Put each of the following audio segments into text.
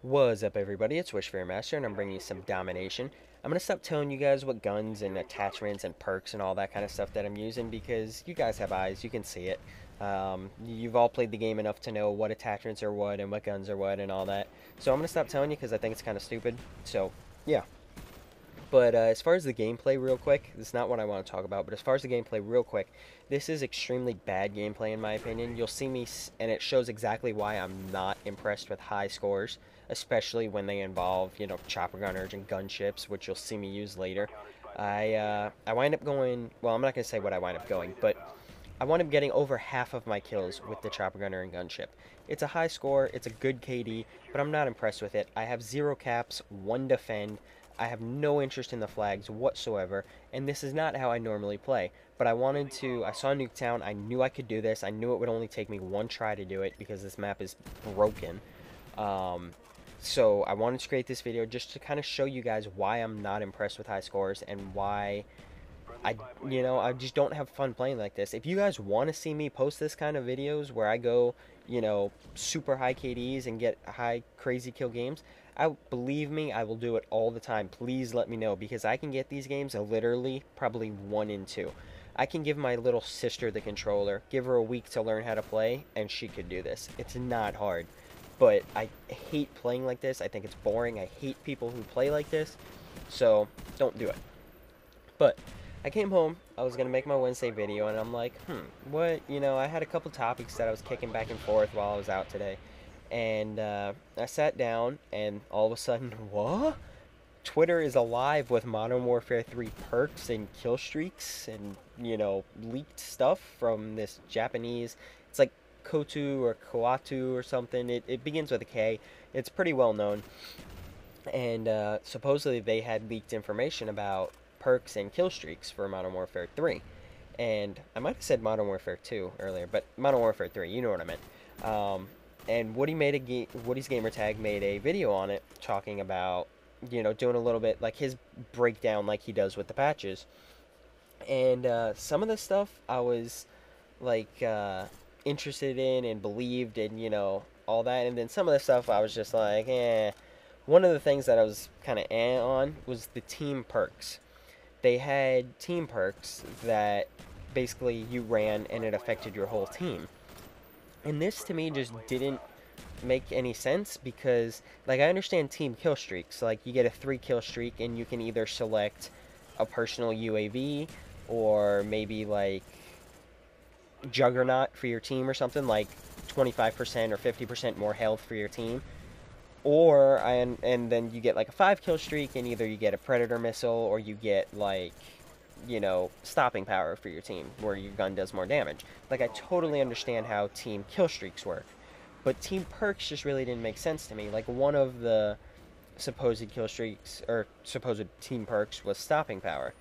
What's up, everybody? It's Master, and I'm bringing you some domination. I'm gonna stop telling you guys what guns and attachments and perks and all that kind of stuff that I'm using because you guys have eyes, you can see it. You've all played the game enough to know what attachments are what and what guns are what and all that. So I'm gonna stop telling you because I think it's kind of stupid. So yeah. But as far as the gameplay, real quick, this is not what I want to talk about, but as far as the gameplay, real quick, this is extremely bad gameplay in my opinion. You'll see me, and it shows exactly why I'm not impressed with high scores, especially when they involve, chopper gunners and gunships, which you'll see me use later. I wind up going, well, I'm not going to say what I wind up going, but I wound up getting over half of my kills with the chopper gunner and gunship. It's a high score, it's a good KD, but I'm not impressed with it. I have 0 caps, 1 defend, I have no interest in the flags whatsoever, and this is not how I normally play. But I saw Nuketown, I knew I could do this, I knew it would only take me 1 try to do it because this map is broken. Um, so I wanted to create this video just to kind of show you guys why I'm not impressed with high scores and why I just don't have fun playing like this. If you guys want to see me post this kind of videos where I go, super high KDs and get high crazy kill games, believe me, I will do it all the time. Please let me know because I can get these games literally probably 1 in 2. I can give my little sister the controller, give her a week to learn how to play, and she could do this. It's not hard. But I hate playing like this. I think it's boring. I hate people who play like this. So, don't do it. But I came home, I was going to make my Wednesday video, and I'm like, what, I had a couple topics that I was kicking back and forth while I was out today. And I sat down, and all of a sudden, what? Twitter is alive with Modern Warfare 3 perks and kill streaks and, leaked stuff from this Japanese, it's like Kotu or Koatu or something. It begins with a K. It's pretty well known. And supposedly they had leaked information about perks and kill streaks for Modern Warfare 3. And I might have said Modern Warfare 2 earlier, but Modern Warfare 3, you know what I meant. And Woody's Gamertag made a video on it talking about, doing a little bit like his breakdown like he does with the patches. And some of the stuff I was like interested in and believed and, all that. And then some of the stuff I was just like, eh. One of the things that I was kind of on was the team perks. They had team perks that basically you ran and it affected your whole team. And this to me just didn't make any sense because, like, I understand team kill streaks. Like, you get a 3 kill streak and you can either select a personal UAV or maybe, like, Juggernaut for your team or something, like 25% or 50% more health for your team. Or, and then you get like a 5 kill streak, and either you get a Predator missile or you get like, stopping power for your team, where your gun does more damage. Like, I totally understand how team kill streaks work, but team perks just really didn't make sense to me. Like, one of the supposed kill streaks, or supposed team perks, was stopping power.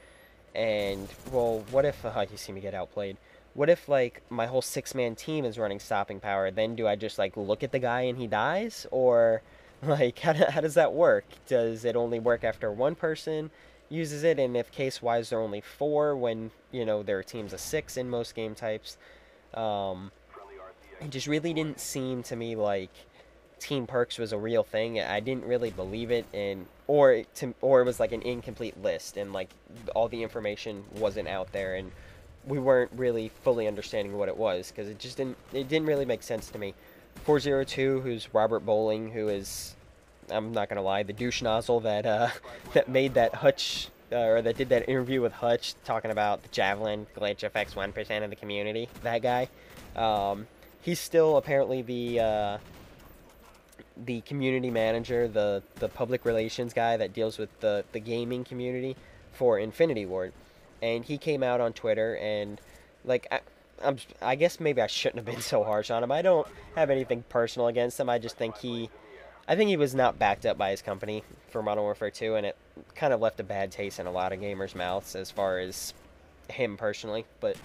And, well, what if, you see me get outplayed. What if, like, my whole 6-man team is running stopping power? Then do I just, like, look at the guy and he dies? Or, like, how does that work? Does it only work after one person uses it? And if case-wise there are only 4 when, there are teams of 6 in most game types? It just really didn't seem to me like team perks was a real thing. I didn't really believe it, or it was like an incomplete list, and like all the information wasn't out there, and we weren't really fully understanding what it was because it didn't really make sense to me. 402, who's Robert Bowling, who is, I'm not gonna lie, the douche nozzle that that made that Hutch or that did that interview with Hutch talking about the Javelin glitch affects 1% of the community. That guy, he's still apparently the community manager, the public relations guy that deals with the gaming community for Infinity Ward. And he came out on Twitter and, like, I guess maybe I shouldn't have been so harsh on him. I don't have anything personal against him. I just think I think he was not backed up by his company for Modern Warfare 2, and it kind of left a bad taste in a lot of gamers' mouths as far as him personally. But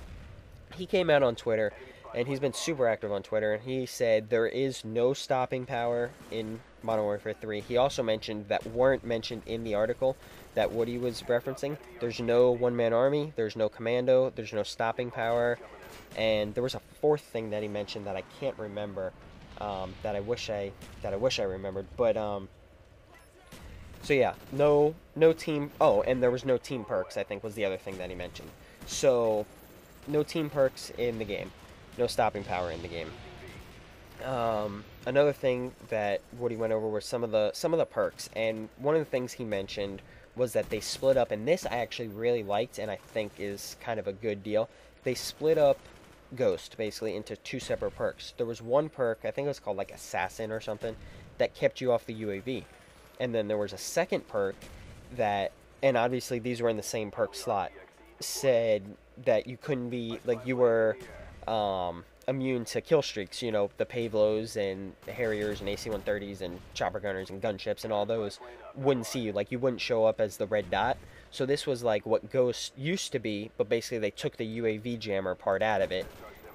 he came out on Twitter, and he's been super active on Twitter, and he said there is no stopping power in Modern Warfare 3. He also mentioned that weren't mentioned in the article that Woody was referencing. There's no one-man army, there's no commando, there's no stopping power, and there was a 4th thing that he mentioned that I can't remember. that I wish I remembered. But so yeah, no team. Oh, and there was no team perks, I think, was the other thing that he mentioned. So no team perks in the game, no stopping power in the game. Another thing that Woody went over were some of the perks, and one of the things he mentioned was that they split up, and this I actually really liked, and I think is kind of a good deal. They split up Ghost basically into two separate perks. There was one perk, I think it was called like Assassin or something, that kept you off the UAV, and then there was a second perk that, and obviously these were in the same perk slot, said that you couldn't be like you were immune to kill streaks. You know, the Pavlos and the Harriers and AC-130s and chopper gunners and gunships and all those wouldn't see you. Like you wouldn't show up as the red dot. So this was like what Ghost used to be, but basically they took the UAV jammer part out of it,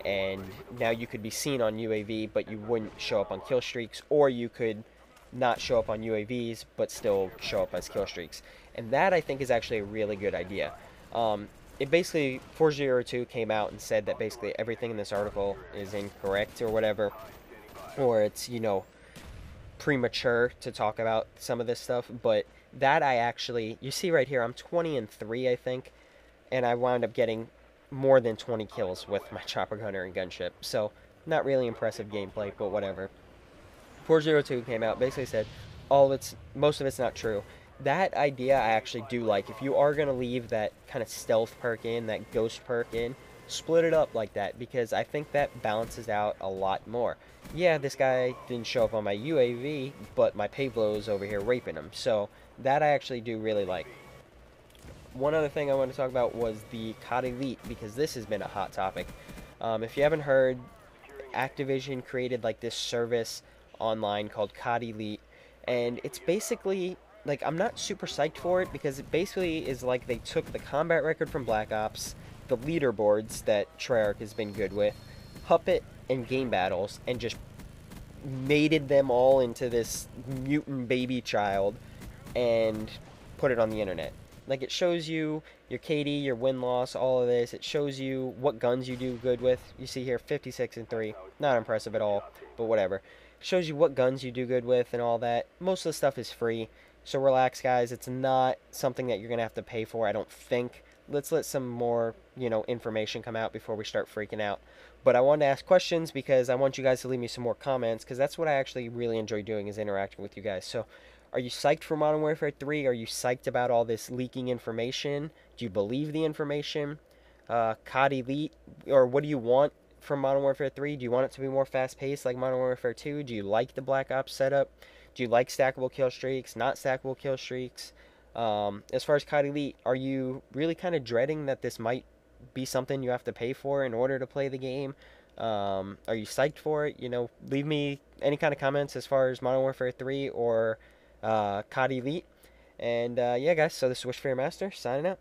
and now you could be seen on UAV, but you wouldn't show up on kill streaks, or you could not show up on UAVs, but still show up as kill streaks. And that I think is actually a really good idea. It basically 402 came out and said that basically everything in this article is incorrect or whatever, or it's premature to talk about some of this stuff. But that I actually, you see right here, I'm 20-3 I think, and I wound up getting more than 20 kills with my chopper gunner and gunship. So not really impressive gameplay, but whatever. 402 came out, basically said most of it's not true. That idea I actually do like. If you are going to leave that kind of stealth perk in, that ghost perk in, split it up like that, because I think that balances out a lot more. Yeah, this guy didn't show up on my UAV, but my Pavlo's over here raping him. So that I actually do really like. One other thing I want to talk about was the COD Elite, because this has been a hot topic. If you haven't heard, Activision created like this service online called COD Elite, and it's basically like, I'm not super psyched for it, because it basically is like they took the combat record from Black Ops, the leaderboards that Treyarch has been good with, Puppet, and game battles, and just mated them all into this mutant baby child and put it on the internet. Like, it shows you your KD, your win-loss, all of this. It shows you what guns you do good with. You see here 56-3. Not impressive at all, but whatever. It shows you what guns you do good with and all that. Most of the stuff is free. So relax, guys. It's not something that you're going to have to pay for, I don't think. Let's let some more, information come out before we start freaking out. But I wanted to ask questions because I want you guys to leave me some more comments, because that's what I actually really enjoy doing, is interacting with you guys. So are you psyched for Modern Warfare 3? Are you psyched about all this leaking information? Do you believe the information? COD Elite, or what do you want from Modern Warfare 3? Do you want it to be more fast-paced like Modern Warfare 2? Do you like the Black Ops setup? Do you like stackable kill streaks, not stackable kill streaks? As far as COD Elite, are you really kind of dreading that this might be something you have to pay for in order to play the game? Are you psyched for it? Leave me any kind of comments as far as Modern Warfare 3 or COD Elite. And yeah, guys, so this is Wish for Your Master, signing out.